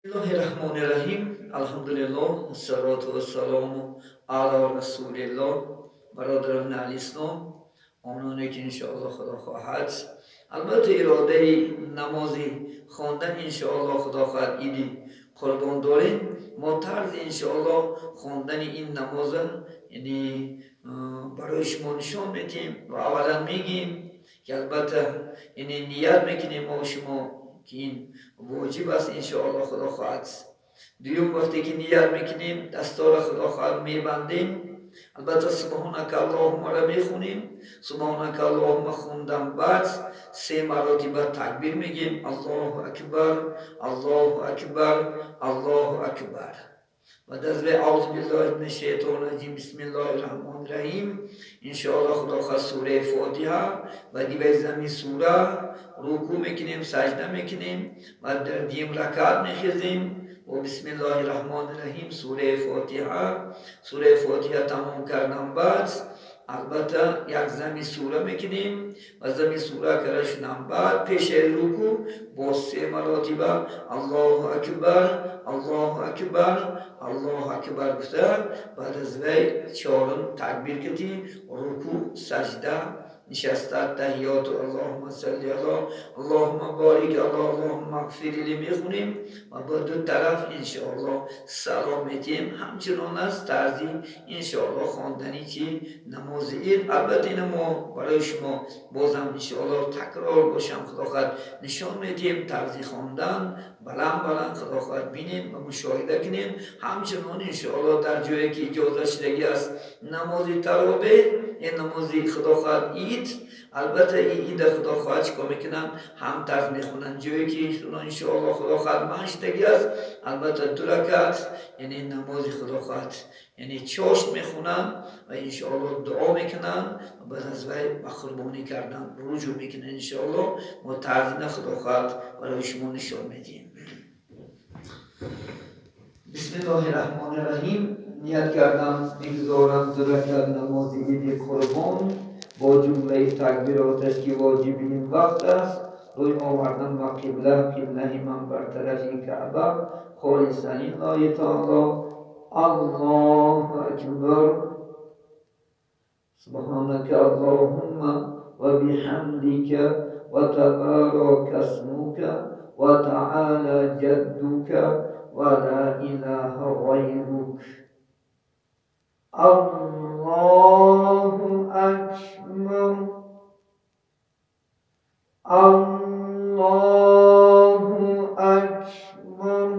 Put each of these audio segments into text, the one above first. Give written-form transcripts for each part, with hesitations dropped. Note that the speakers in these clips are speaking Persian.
Bismillahirrahmanirrahim. Alhamdulillah. Salatu wassalamu ala rasulillah. برادران اسلام، آنانی که انشاءالله خدا خواهد، البته اراده نمازی خواندن انشاءالله خدا خواهد ایدی قربان داریم. ما طرز انشاءالله خواندن این نماز یعنی برای شما نشان میدیم و اولا میگیم که البته یعنی نیت میکنیم ما شما که این واجب است انشاءالله خدا خواهد. دیوم وقتی که نیت میکنیم دستار خدا خواهد میبندیم. البته سبحانک اللهم را میخونیم. سبحانک اللهم خوندم بعد 3 مراتب تکبیر میگیم. الله اکبر، الله اکبر، الله اکبر. و دست اعوذ بالله من الشیطان الرجیم بسم الله الرحمن الرحیم. انشاءالله خدا خواهد سوره فاتحه و دیگر زمین سوره رکوع میکنیم، سجده میکنیم و در دیم رکعت میخیزیم و بسم الله الرحمن الرحیم سوره فاتحه تمام کردن بعد البته یک زمین سوره میکنیم و زمین سوره کرده شدن بعد پیش رکوع با 3 مراتب الله اکبر، الله اکبر، الله اکبر گفته بعد از وی 4 تکبیر کردیم، رکوع، سجده، نشسته، تحیات اللهم صلی علی اللهم بارک علی اللهم اغفر لی میخونیم و با دو طرف انشاءالله سلام میدیم. همچنان است طرزی انشاءالله خواندنی که نماز عید. البته این ما برای شما بازم انشاءالله تکرار باشم خدا خواهد نشان میدیم طرزی خواندن بلند خدا خواهد بینیم و مشاهده کنیم. همچنان انشاءالله در جایی که اجازه شدگی است نمازی تراویح، این نمازی خدا خواهد اید، البته این اید خدا خواهد چکار میکنن هم طرز میخونن جایی که انشاءالله خدا خواهد منشتگی است. البته 2 رکعت یعنی نمازی خدا خواهد یعنی چاشت میخونن و انشاءالله دعا میکنن و بعد از وی به قربانی کردن رجوع میکنن. انشاءالله ما طرز خدا خواهد برای شما نشان میدیم. بسم الله الرحمن الرحیم. نیت کردم میگذارم 2 رکعت نماز عید قربان با جمله تکبیراتش که واجب این وقت است. روی آوردن و قبله من بر طرف کعبه خالصا لله تعالی. الله اکبر سبحانك اللهم و بحمدك و تبارک اسمك و تعالی جدك و لا اله غیرک. الله اکبر، الله اکبر،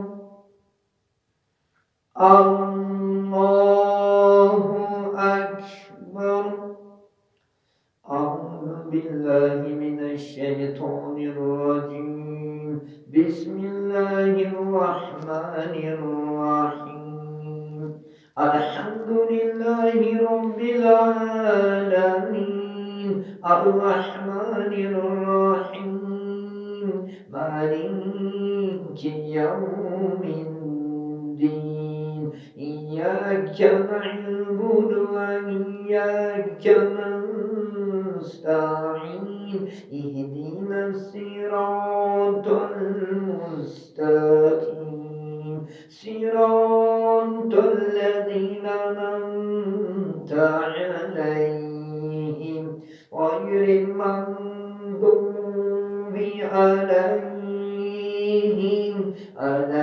الله اکبر. اعوذ بالله من الشیطان الرجیم. بسم الله الرحمن الرحیم. الحمد لله رب العالمين الرحمن الرحيم مالك يوم الدين إياك نعبد وإياك نستعين اهدنا الصراط المستقيم صراط الذين أنعمت عليهم غير المغضوب عليهم ولا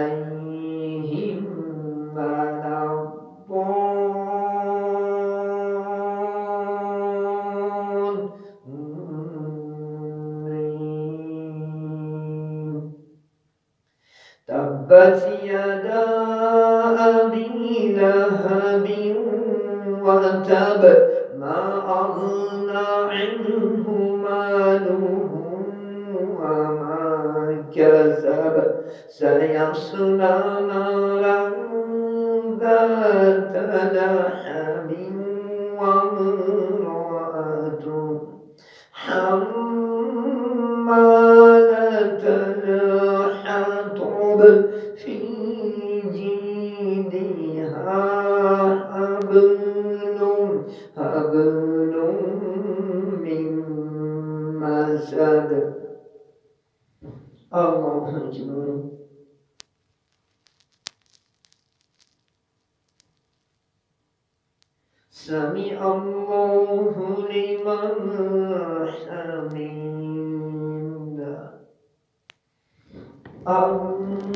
الضالين. تبت يدا أبي لهب وتب ما أغنى عنه ماله وما كسب سيصلى نارا ذات لهب وامرأته حمالة الحطب في جيدها حبل من مسد. الله أكبر. سمع الله لمن حمده الله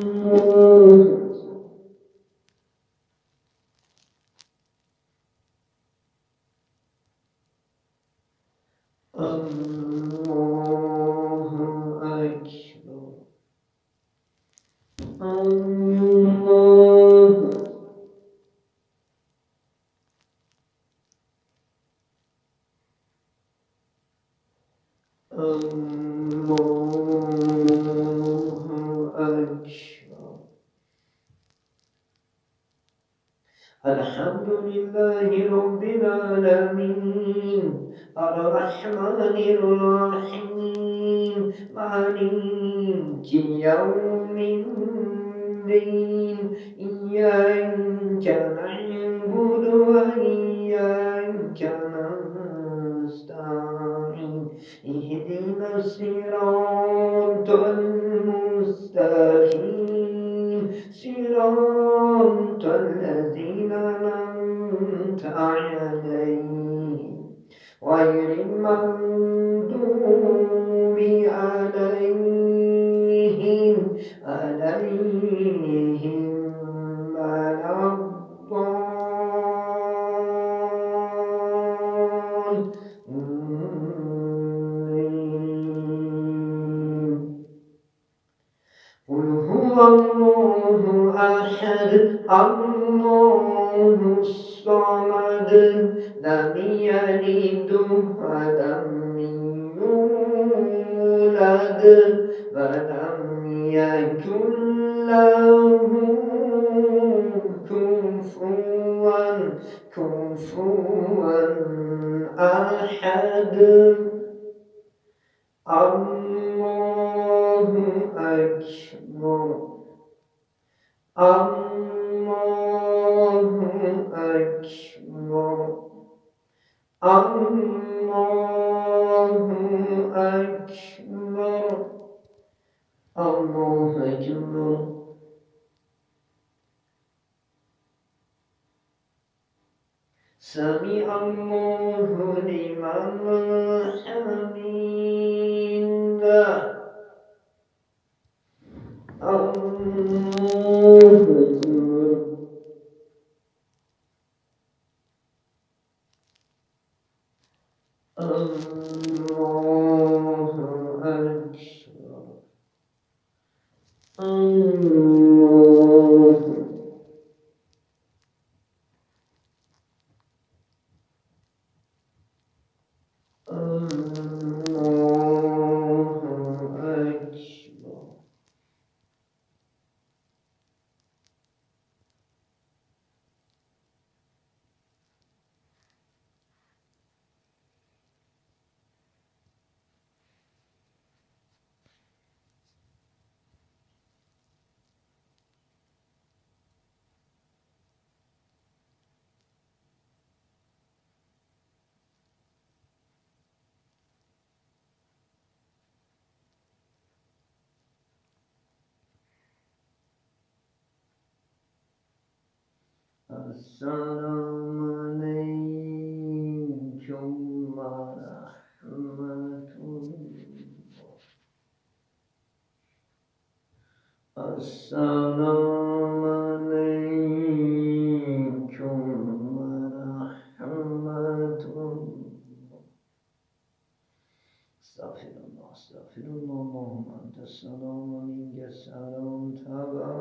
الحمد لله رب العالمين الرحمن الرحيم مالك يوم الدين إياك نعبد وإياك نستعين اهدنا الصراط المستقيم صراط الذين أنعمت عليهم غير المغضوب عليهم ولا الضالين. قل هو الله أحد الله الصمد لم يلد ولم يولد ولم يكن له كفوا أحد. الله أكبر الله أكبر الله أكبر الله أكبر. سمع الله لمن حمده الله أكبر. الله أكبر الله السلام عليكم ورحمة الله. السلام عليكم ورحمة الله. استغفر الله اللهم أنت السلام ومنك السلام تبارك